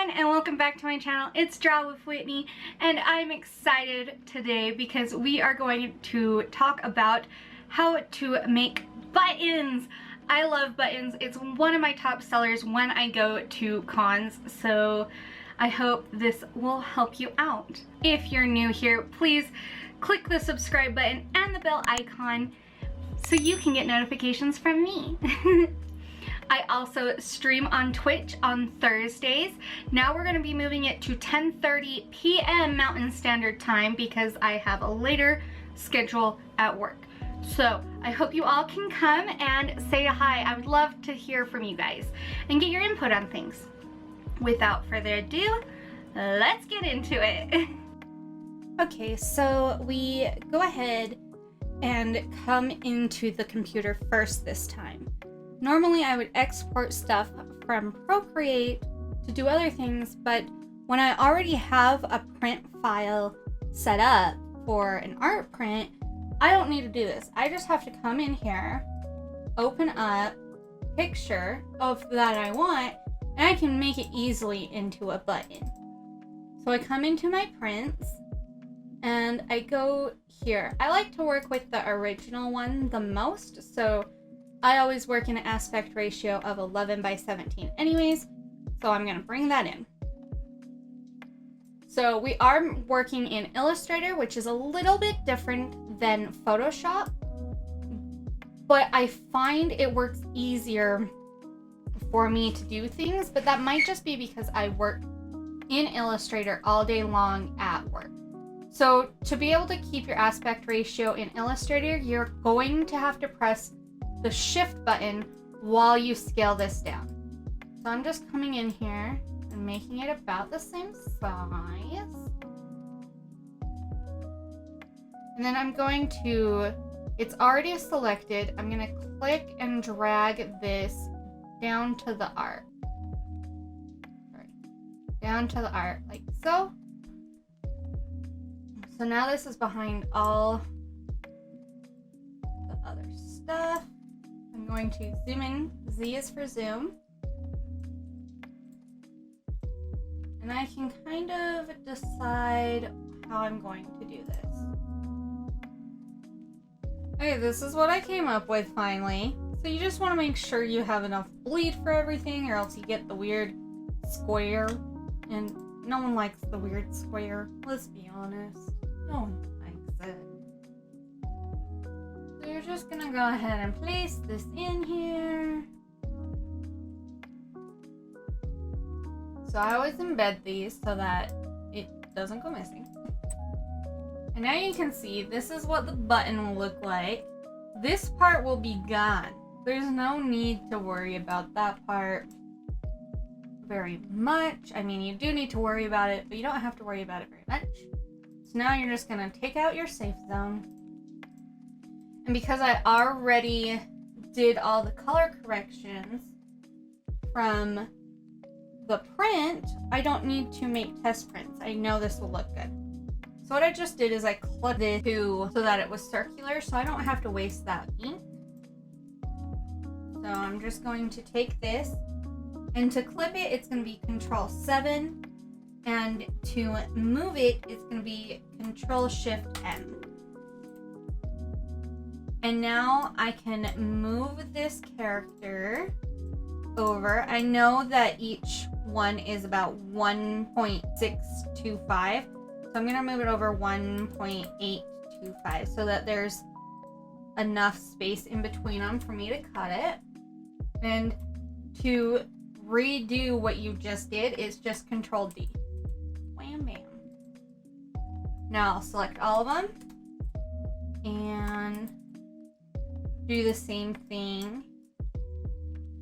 everyone, and welcome back to my channel. It's Draw with Whitney, and I'm excited today because we are going to talk about how to make buttons. I love buttons. It's one of my top sellers when I go to cons, so I hope this will help you out. If you're new here, please click the subscribe button and the bell icon so you can get notifications from me. I also stream on Twitch on Thursdays. Now we're gonna be moving it to 10:30 p.m. Mountain Standard Time because I have a later schedule at work. So I hope you all can come and say hi. I would love to hear from you guys and get your input on things. Without further ado, let's get into it. Okay, so we go ahead and come into the computer first this time. Normally I would export stuff from Procreate to do other things, but when I already have a print file set up for an art print, I don't need to do this. I just have to come in here, open up a picture of that I want, and I can make it easily into a button. So I come into my prints and I go here. I like to work with the original one the most, so I always work in an aspect ratio of 11:17 anyways, so I'm gonna bring that in. So we are working in Illustrator, which is a little bit different than Photoshop, but I find it works easier for me to do things, but that might just be because I work in Illustrator all day long at work. So to be able to keep your aspect ratio in Illustrator, you're going to have to press the shift button while you scale this down. So I'm just coming in here and making it about the same size. And then I'm going to, it's already selected, I'm gonna click and drag this down to the art. Sorry. Down to the art, like so. So now this is behind all the other stuff. I'm going to zoom in. Z is for zoom. And I can kind of decide how I'm going to do this. Okay, this is what I came up with finally. So you just want to make sure you have enough bleed for everything, or else you get the weird square. And no one likes the weird square. Let's be honest. No one likes it. So you're just gonna go ahead and place this in here. So I always embed these so that it doesn't go missing. And now you can see this is what the button will look like. This part will be gone. There's no need to worry about that part very much. I mean, you do need to worry about it, but you don't have to worry about it very much. So now you're just gonna take out your safe zone. And because I already did all the color corrections from the print, I don't need to make test prints. I know this will look good. So what I just did is I clipped it so that it was circular, so I don't have to waste that ink. So I'm just going to take this, and to clip it, it's going to be Control-7, and to move it, it's going to be Control-Shift+M. And now I can move this character over. I know that each one is about 1.625, so I'm gonna move it over 1.825 so that there's enough space in between them for me to cut it. And to redo what you just did is just Control-D. Wham bam. Now I'll select all of them and do the same thing.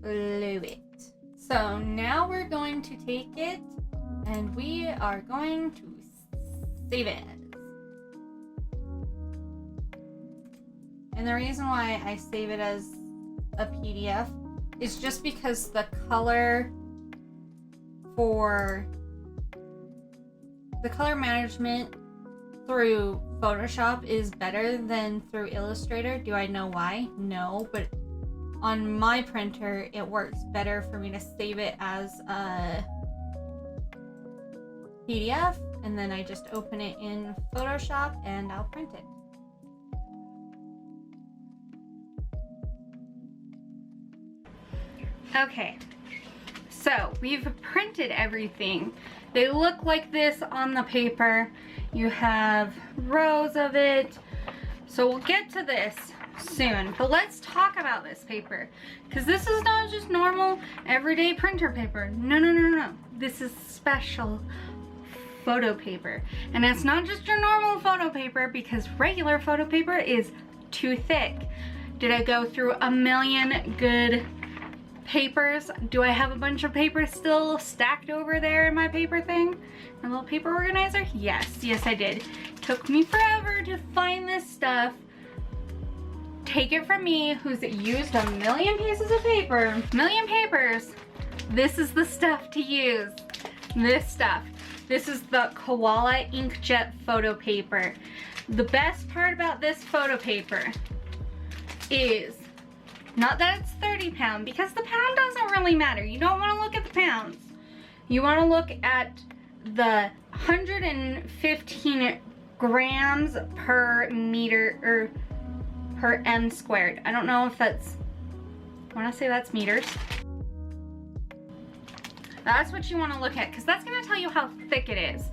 Glue it. So now we're going to take it and we are going to save it. And the reason why I save it as a PDF is just because the color management through Photoshop is better than through Illustrator. Do I know why? No, but on my printer it works better for me to save it as a PDF, and then I just open it in Photoshop and I'll print it. Okay, so we've printed everything. They look like this on the paper. You have rows of it. So we'll get to this soon, but let's talk about this paper, because this is not just normal everyday printer paper. No, no, no, no. This is special photo paper. And it's not just your normal photo paper, because regular photo paper is too thick. Did I go through a million good papers? Do I have a bunch of papers still stacked over there in my paper thing? My little paper organizer? Yes, yes I did. Took me forever to find this stuff. Take it from me, who's used a million pieces of paper, million papers. This is the stuff to use. This stuff. This is the Koala Inkjet photo paper. The best part about this photo paper is not that it's 30 pound, because the pound doesn't really matter. You don't want to look at the pounds. You want to look at the 115 grams per meter, or per m squared. I don't know if that's, I want to say that's meters. That's what you want to look at, because that's going to tell you how thick it is.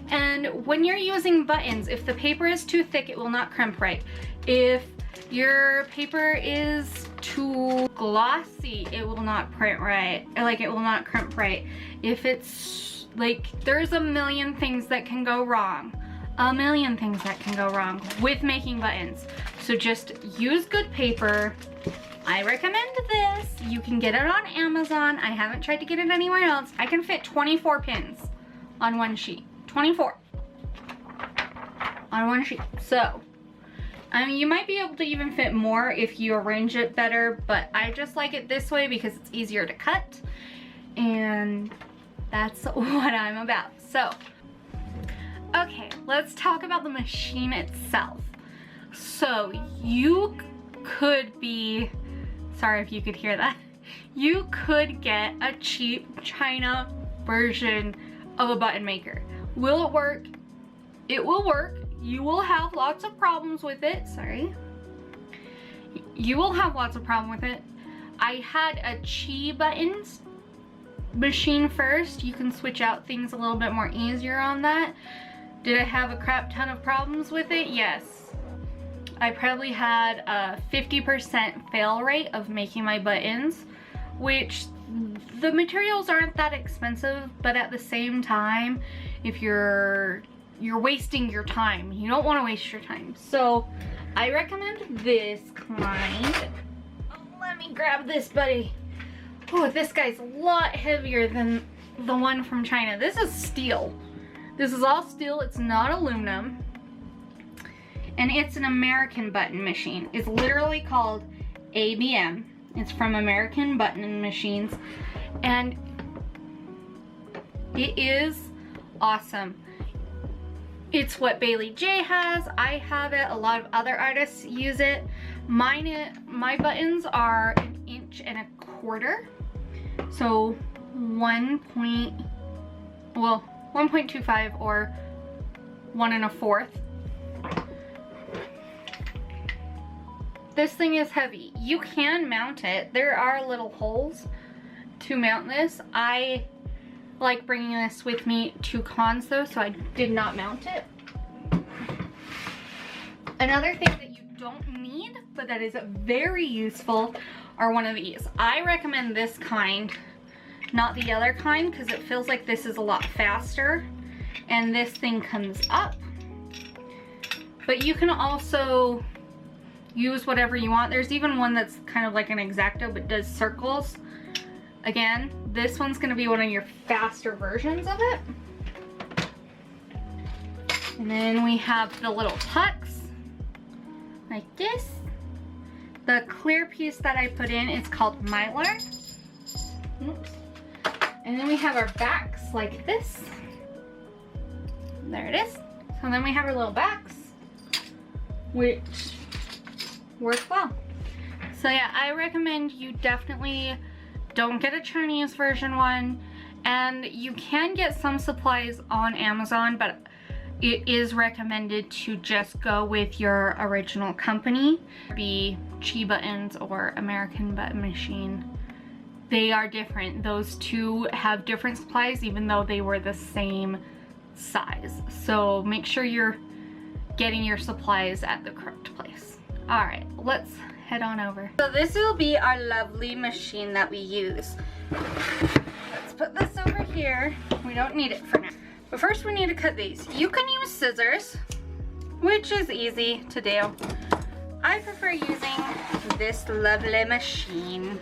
And when you're using buttons, if the paper is too thick, it will not crimp right. If your paper is too glossy, it will not print right. Like, it will not crimp right. If it's like, there's a million things that can go wrong. A million things that can go wrong with making buttons. So just use good paper. I recommend this. You can get it on Amazon. I haven't tried to get it anywhere else. I can fit 24 pins on one sheet. 24 on one sheet. So, I mean, you might be able to even fit more if you arrange it better, but I just like it this way because it's easier to cut, and that's what I'm about. So, okay, let's talk about the machine itself. So, you could be, sorry if you could hear that, you could get a cheap China version of a button maker. Will it work? It will work. You will have lots of problems with it. Sorry. You will have lots of problems with it. I had a Qi buttons machine first. You can switch out things a little bit more easier on that. Did I have a crap ton of problems with it? Yes. I probably had a 50% fail rate of making my buttons, which the materials aren't that expensive, but at the same time, if you're wasting your time. You don't want to waste your time. So I recommend this kind. Oh, let me grab this buddy. Oh, this guy's a lot heavier than the one from China. This is steel. This is all steel. It's not aluminum. And it's an American button machine. It's literally called ABM. It's from American Button Machines. And it is awesome. It's what Bailey J has. I have it. A lot of other artists use it. My buttons are 1.25 inches. So 1.25 or 1 1/4. This thing is heavy. You can mount it. There are little holes to mount this. I like bringing this with me to cons though, so I did not mount it. Another thing that you don't need, but that is very useful, are one of these. I recommend this kind, not the other kind, because it feels like this is a lot faster. And this thing comes up. But you can also use whatever you want. There's even one that's kind of like an X-Acto but does circles. Again, this one's going to be one of your faster versions of it. And then we have the little tucks, like this. The clear piece that I put in is called Mylar. Oops. And then we have our backs like this. There it is. So then we have our little backs, which work well. So yeah, I recommend you definitely don't get a Chinese version one, And you can get some supplies on Amazon, but it is recommended to just go with your original company, be Chi Buttons or American Button Machine. They are different. Those two have different supplies even though they were the same size. So make sure you're getting your supplies at the correct place. All right, let's head on over. So this will be our lovely machine that we use. Let's put this over here. We don't need it for now. But first we need to cut these. You can use scissors, which is easy to do. I prefer using this lovely machine.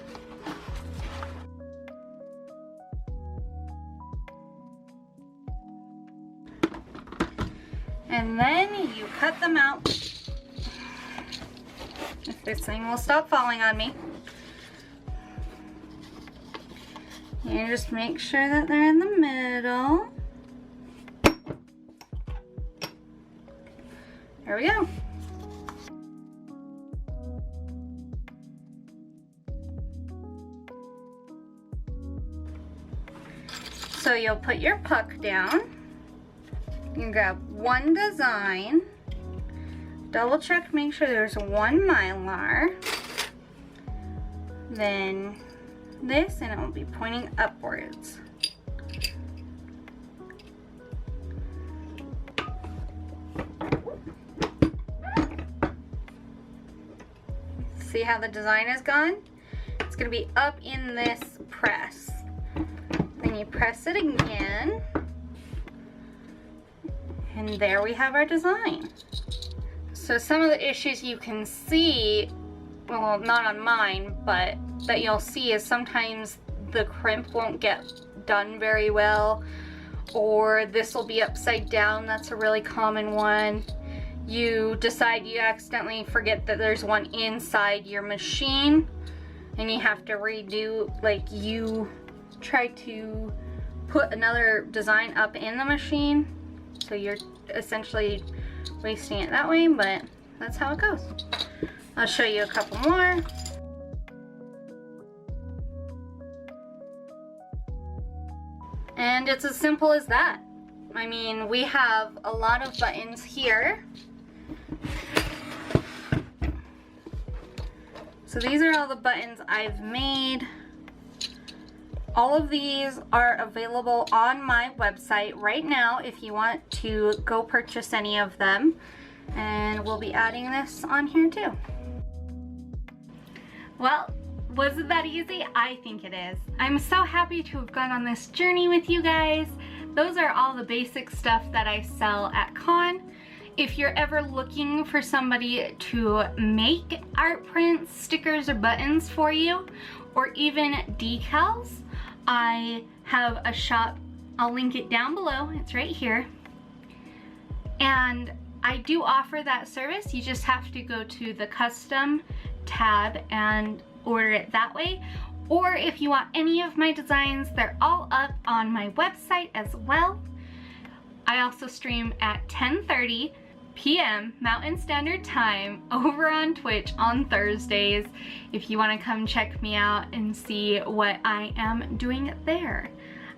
And then you cut them out. If this thing will stop falling on me. You just make sure that they're in the middle. There we go. So you'll put your puck down. You grab one design. Double check, make sure there's one Mylar. Then this, and it will be pointing upwards. See how the design is gone? It's going to be up in this press. Then you press it again. And there we have our design. So some of the issues you can see, well, not on mine, but that you'll see is sometimes the crimp won't get done very well, or this will be upside down. That's a really common one. You decide you accidentally forget that there's one inside your machine and you have to redo, like you try to put another design up in the machine, so you're essentially wasting it that way, but that's how it goes. I'll show you a couple more. And it's as simple as that. I mean, we have a lot of buttons here. So these are all the buttons I've made. All of these are available on my website right now if you want to go purchase any of them. And we'll be adding this on here too. Well, was it that easy? I think it is. I'm so happy to have gone on this journey with you guys. Those are all the basic stuff that I sell at Con. If you're ever looking for somebody to make art prints, stickers, or buttons for you, or even decals, I have a shop. I'll link it down below. It's right here. And I do offer that service. You just have to go to the custom tab and order it that way. Or if you want any of my designs, they're all up on my website as well. I also stream at 10:30 p.m. Mountain Standard Time over on Twitch on Thursdays if you want to come check me out and see what I am doing there.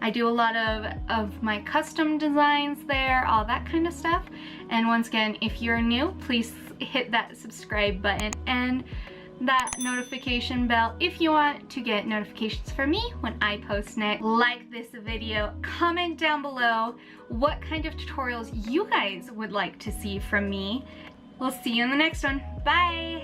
I do a lot of my custom designs there, all that kind of stuff. And once again, if you're new, please hit that subscribe button and that notification bell if you want to get notifications from me when I post next. Like this video, comment down below what kind of tutorials you guys would like to see from me. We'll see you in the next one. Bye!